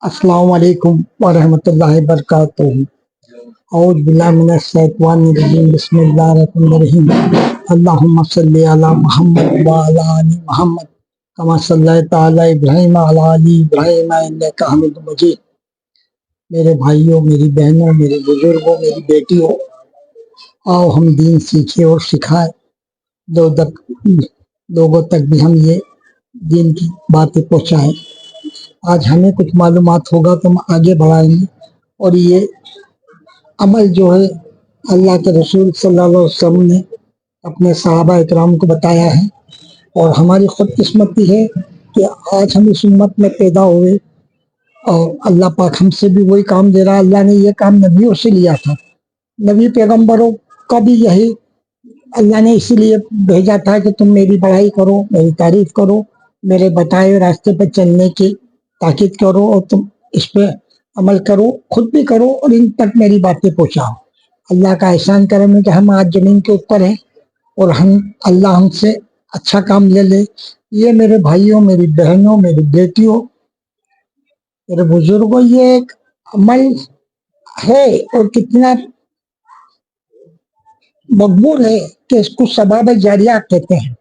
السلام علیکم ورحمۃ اللہ وبرکاتہ۔ اعوذ باللہ من الشیطان الرجیم، بسم اللہ الرحمن الرحیم۔ اللہم صلی علی محمد وعلی آل محمد کما صلیت علی ابراہیم وعلی آل ابراہیم انک حمید مجید۔ میرے بھائیوں، میری بہنوں، میرے بزرگوں، میری بیٹیوں، آؤ ہم دین سیکھیں اور سکھائیں، لوگوں تک بھی ہم یہ دین کی باتیں پہنچائیں۔ آج ہمیں کچھ معلومات ہوگا تو ہم آگے بڑھائیں گے، اور یہ عمل جو ہے اللہ کے رسول صلی اللہ علیہ وسلم نے اپنے صحابہ اکرام کو بتایا ہے، اور ہماری خود قسمتی ہے کہ آج ہم اس امت میں پیدا ہوئے، اور اللہ پاک ہم سے بھی وہی کام دے رہا۔ اللہ نے یہ کام نبیوں سے لیا تھا، نبی پیغمبروں کا بھی یہی اللہ نے اسی لیے بھیجا تھا کہ تم میری بڑائی کرو، میری تعریف کرو، میرے بتائے ہوئے راستے پہ چلنے کی تاکید کرو، اور تم اس پہ عمل کرو، خود بھی کرو اور ان تک میری باتیں پہنچاؤ۔ اللہ کا احسان کرم ہے کہ ہم آج زمین کے اوپر ہیں، اور اللہ ہم سے اچھا کام لے لے۔ یہ میرے بھائیوں، میری بہنوں، میری بیٹیوں، میرے بزرگوں، یہ ایک عمل ہے اور کتنا مقبول ہے کہ اس کو ثواب جاریہ کہتے ہیں۔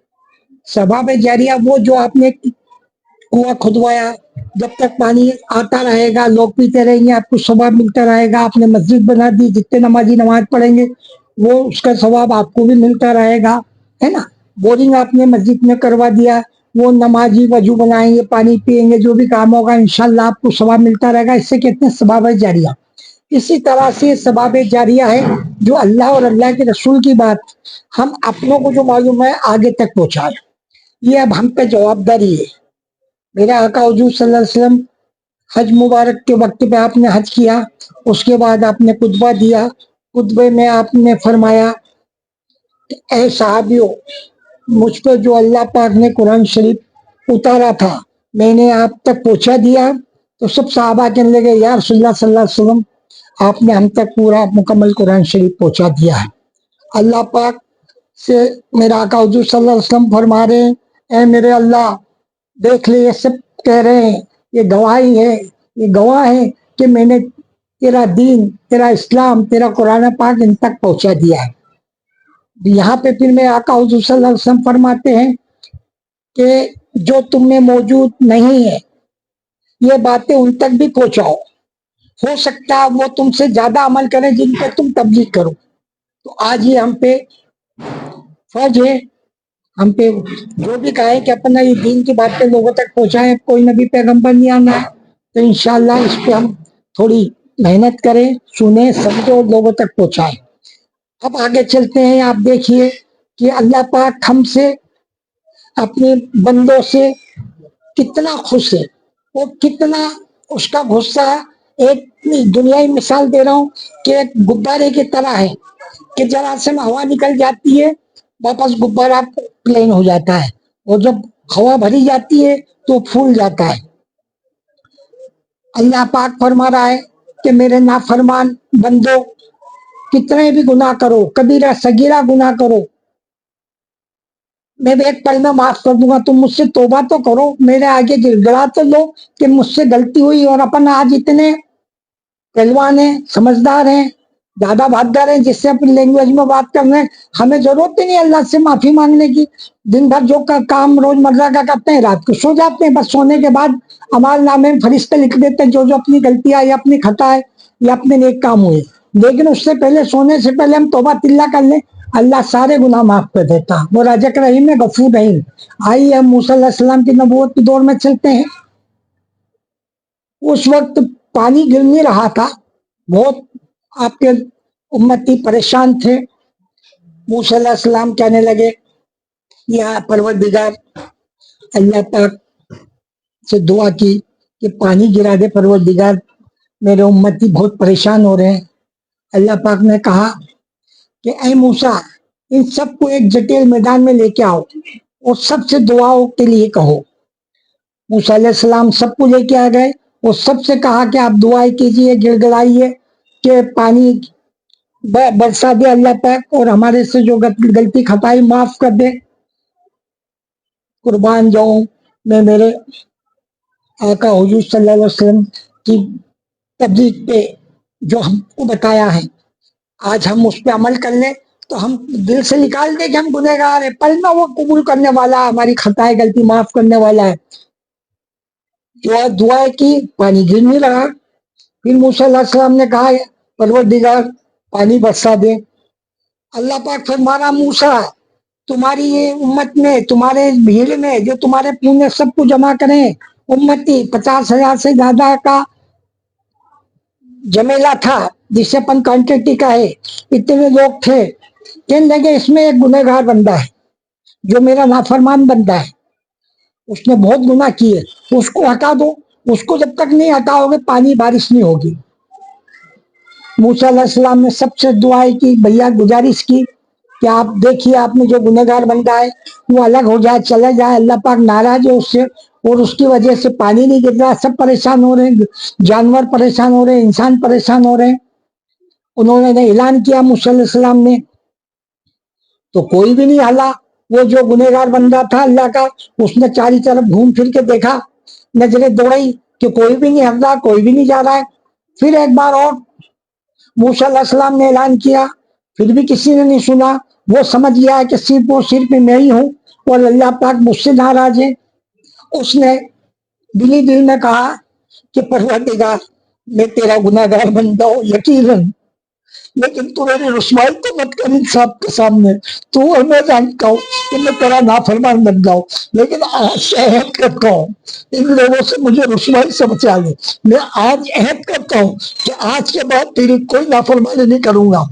ثواب جاریہ وہ جو آپ نے کنواں کھدوایا، جب تک پانی آتا رہے گا، لوگ پیتے رہیں گے، آپ کو ثواب ملتا رہے گا۔ آپ نے مسجد بنا دی، جتنے نمازی نماز پڑھیں گے وہ اس کا ثواب آپ کو بھی ملتا رہے گا، ہے نا۔ بورنگ آپ نے مسجد میں کروا دیا، وہ نمازی وضو بنائیں گے، پانی پیئیں گے، جو بھی کام ہوگا انشاءاللہ آپ کو ثواب ملتا رہے گا۔ اس سے کہتے ہیں ثواب جاریہ۔ اسی طرح سے ثواب جاریہ ہے جو اللہ اور اللہ کے رسول کی بات ہم اپنوں کو جو معلوم ہے آگے تک پہنچائیں۔ یہ اب ہم پہ جواب داری ہے۔ میرے آقا حضور صلی اللہ علیہ وسلم حج مبارک کے وقت پہ آپ نے حج کیا، اس کے بعد آپ نے خطبہ دیا۔ خطبے میں آپ نے فرمایا کہ اے صحابیوں، مجھ پہ جو اللہ پاک نے قرآن شریف اتارا تھا میں نے آپ تک پہنچا دیا؟ تو سب صحابہ کہنے لگے یا رسول اللہ صلی اللہ علیہ وسلم، آپ نے ہم تک پورا مکمل قرآن شریف پہنچا دیا ہے۔ اللہ پاک سے میرا آقا حضور صلی اللہ علیہ وسلم فرما رہے ہیں اے میرے اللہ، دیکھ لے، یہ سب کہہ رہے ہیں، یہ گواہی ہے، یہ گواہ ہے کہ میں نے تیرا دین، تیرا اسلام، تیرا قرآن پاک ان تک پہنچا دیا ہے۔ یہاں پہ پھر میرے آقا حضور صلی اللہ علیہ وسلم فرماتے ہیں کہ جو تم میں موجود نہیں ہے یہ باتیں ان تک بھی پہنچاؤ، ہو سکتا ہے وہ تم سے زیادہ عمل کریں جن پہ تم تبلیغ کرو۔ تو آج یہ ہم پہ فرض ہے، ہم پہ جو بھی کہا ہے کہ اپنا یہ دین کی باتیں لوگوں تک پہنچائیں۔ کوئی نبی پیغمبر نہیں آنا ہے تو انشاءاللہ اس پہ ہم تھوڑی محنت کریں، سنیں، سمجھیں اور لوگوں تک پہنچائیں۔ اب آگے چلتے ہیں۔ آپ دیکھیے کہ اللہ پاک ہم سے، اپنے بندوں سے کتنا خوش ہے اور کتنا اس کا غصہ ہے۔ ایک دنیائی مثال دے رہا ہوں کہ ایک غبارے کی طرح ہے کہ ذرا سے ہوا نکل جاتی ہے واپس غبارہ پلین ہو جاتا ہے، اور جب ہوا بھری جاتی ہے تو پھول جاتا ہے۔ اللہ پاک فرما رہا ہے کہ میرے نافرمان بندو، کتنے بھی گناہ کرو، کبیرہ صغیرہ گناہ کرو، میں ایک پل میں معاف کر دوں گا۔ تم مجھ سے توبہ تو کرو، میرے آگے گڑ گڑا تو لو کہ مجھ سے غلطی ہوئی۔ اور اپن آج اتنے پہلوان ہیں، سمجھدار ہیں، زیادہ بھاگدار ہیں، جس سے اپنی لینگویج میں بات کر رہے ہیں، ہمیں ضرورت ہی نہیں اللہ سے معافی مانگنے کی۔ دن بھر جو کام روز مرہ کا کرتے ہیں، رات کو سو جاتے ہیں، بس سونے کے بعد اعمال نامے میں فرشتے لکھ دیتے ہیں جو جو اپنی غلطیاں یا اپنی خطا ہے یا اپنے نیک کام ہوئے۔ لیکن اس سے پہلے، سونے سے پہلے ہم توبہ تلہ کر لیں، اللہ سارے گناہ معاف کر دیتا۔ وہ رازق رحیم ہے، غفور رحیم۔ آئیے ہم موسیٰ علیہ السلام کی نبوت کے دور میں چلتے ہیں۔ اس وقت پانی گر نہیں رہا تھا، بہت آپ کے امتی پریشان تھے۔ موسیٰ علیہ السلام کہنے لگے یا پروردگار، اللہ پاک سے دعا کی کہ پانی گرا دے پروردگار، میرے امتی بہت پریشان ہو رہے ہیں۔ اللہ پاک نے کہا کہ اے موسیٰ، ان سب کو ایک جٹیل میدان میں لے کے آؤ اور سب سے دعاؤں کے لیے کہو۔ موسیٰ علیہ السلام سب کو لے کے آ گئے اور سب سے کہا کہ آپ دعائیں کیجئے، گڑ گڑائیے کہ پانی برسا دے اللہ پاک، اور ہمارے سے جو غلطی خطائی معاف کر دے۔ قربان جاؤں میں میرے آقا حضور صلی اللہ علیہ وسلم کی تبلیغ پہ جو ہم کو بتایا ہے، آج ہم اس پہ عمل کر لیں تو ہم دل سے نکال دیں کہ ہم گنہگار ہیں، پلنا وہ قبول کرنے والا، ہماری خطائے غلطی معاف کرنے والا ہے۔ دعا کی، پانی گرنے لگا۔ پھر موسیٰ علیہ السلام نے کہا پروردگار پانی برسا دے۔ اللہ پاک فرما رہا موسیٰ تمہاری یہ امت میں، تمہارے بھیڑ میں جو تمہارے پونے سب کو جمع کریں، امتی 50,000 سے زیادہ کا جمیلا تھا جسے اپن کوانٹٹی کا ہے، اتنے لوگ تھے، کہنے لگے اس میں ایک گنہگار بندہ ہے جو میرا نافرمان بندہ ہے، اس نے بہت گناہ کیے، اس کو ہٹا دو، اس کو جب تک نہیں ہٹاؤ گے پانی بارش نہیں ہوگی۔ موسیٰ علیہ السلام نے سب سے دعائیں کی، بھیا گزارش کی کہ آپ دیکھیے آپ میں جو گنہگار بندہ ہے وہ الگ ہو جائے، چلا جائے، اللہ پاک ناراض ہے اس سے، اور اس کی وجہ سے پانی نہیں گر رہا، سب پریشان ہو رہے ہیں، جانور پریشان ہو رہے ہیں، انسان پریشان ہو رہے ہیں۔ انہوں نے اعلان کیا موسیٰ علیہ السلام نے، تو کوئی بھی نہیں ہلا۔ وہ جو گنہگار بندہ تھا اللہ کا، اس نے چاری طرف گھوم پھر کے دیکھا، نظریں دوڑی کہ کوئی بھی نہیں ہل رہا، کوئی بھی نہیں جا رہا ہے۔ پھر ایک بار اور موسیٰ علیہ السلام نے اعلان کیا، پھر بھی کسی نے نہیں سنا۔ وہ سمجھ گیا کہ صرف اور صرف میں ہی ہوں اور اللہ پاک مجھ سے ناراض ہے۔ اس نے دلی دل میں کہا کہ پروردگار میں تیرا گنہگار بندہ ہوں یقیناً، لیکن تو میری رسوائی تو مت کر ان سب کے سامنے، تو میں جانتا ہوں کہ میں تیرا نافرمان بن جاؤں، لیکن آج عہد کرتا ہوں ان لوگوں سے مجھے رسوائی سے بچا لے۔ میں آج عہد کرتا ہوں کہ آج کے بعد تیری کوئی نافرمانی نہیں کروں گا،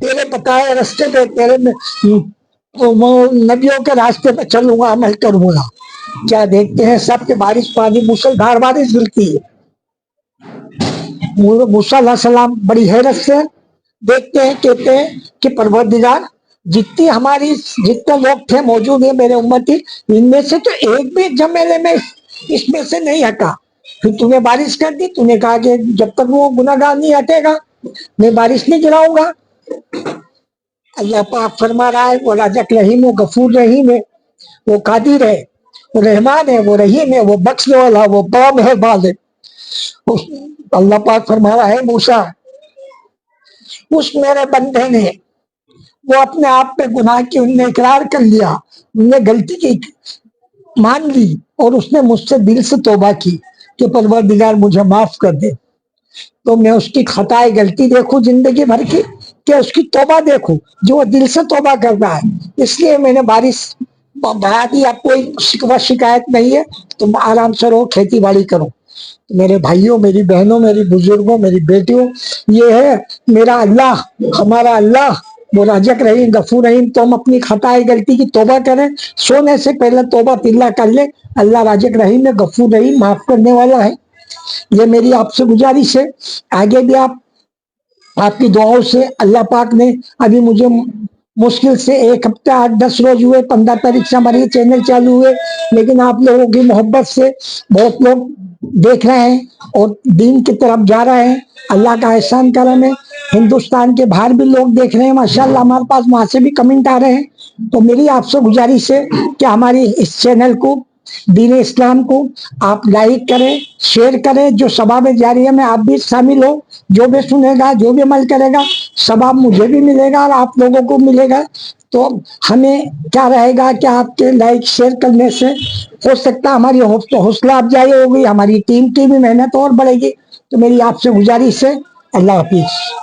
تیرے بتائے راستے پہ، تیرے نبیوں کے راستے پہ چلوں گا، عمل کروں گا۔ کیا دیکھتے ہیں سب کے بارش پانی موسلادھار بارش گرتی ہے۔ موسیٰ علیہ السلام بڑی حیرت سے دیکھتے ہیں، کہتے ہیں کہ پروردگار جتنے لوگ تھے موجود ہیں میرے امتی، ان میں سے تو ایک بھی جمیلے میں اس میں سے نہیں ہٹا، پھر تمہیں بارش کر دی، تم نے کہا کہ جب تک وہ گنہگار نہیں ہٹے گا میں بارش نہیں گراؤں گا۔ اللہ پاک فرما رہا ہے وہ رازق رحیم و غفور رحیم ہے، وہ قادر ہے، وہ رحمان ہے، وہ رحیم ہے، وہ بخشنے والا، وہ بڑا مہربان ہے۔ اللہ پاک فرما رہا ہے موسیٰ اس میرے بندے نے وہ اپنے آپ پہ گناہ کی، انہوں نے اقرار کر لیا، انہوں نے غلطی کی مان لی، اور اس نے مجھ سے دل سے توبہ کی کہ پروردگار مجھے معاف کر دے، تو میں اس کی خطائے غلطی دیکھوں زندگی بھر کی کہ اس کی توبہ دیکھوں جو وہ دل سے توبہ کر رہا ہے۔ اس لیے میں نے بارش بڑھا دی، اب کوئی شکوہ شکایت نہیں ہے، تم آرام سے رہو، کھیتی باڑی کرو۔ میرے بھائیوں، میری بہنوں، میری بزرگوں، میری بیٹیوں، یہ ہے میرا اللہ، ہمارا اللہ، وہ رازق رحیم غفور رحیم۔ تو ہم اپنی خطائے غلطی کی توبہ کریں، سونے سے پہلے توبہ تلا کر لیں، اللہ رازق رحیم ہے، غفور رحیم، معاف کرنے والا ہے۔ یہ میری آپ سے گزارش ہے، آگے بھی آپ کی دعاؤں سے اللہ پاک نے ابھی مجھے مشکل سے 1 ہفتہ 8-10 روز ہوئے، 15 تاریخ سے ہمارے چینل چالو ہوئے، لیکن آپ لوگوں کی محبت سے بہت لوگ دیکھ رہے ہیں اور دین کی طرف جا رہے ہیں۔ اللہ کا احسان کرم ہے، ہندوستان کے باہر بھی لوگ دیکھ رہے ہیں ماشاءاللہ، ہمارے پاس وہاں سے بھی کمنٹ آ رہے ہیں۔ تو میری آپ سے گزارش ہے کہ ہماری اس چینل کو، دین اسلام کو آپ لائک کریں، شیئر کریں، جو ثواب جاریہ میں آپ بھی شامل ہو، جو بھی سنے گا، جو بھی عمل کرے گا، ثواب مجھے بھی ملے گا اور آپ لوگوں کو ملے گا۔ تو ہمیں کیا رہے گا کہ آپ کے لائک شیئر کرنے سے ہو سکتا ہے ہماری حوصلہ افزائی ہوگی، ہماری ٹیم کی بھی محنت اور بڑھے گی۔ تو میری آپ سے گزارش ہے، اللہ حافظ۔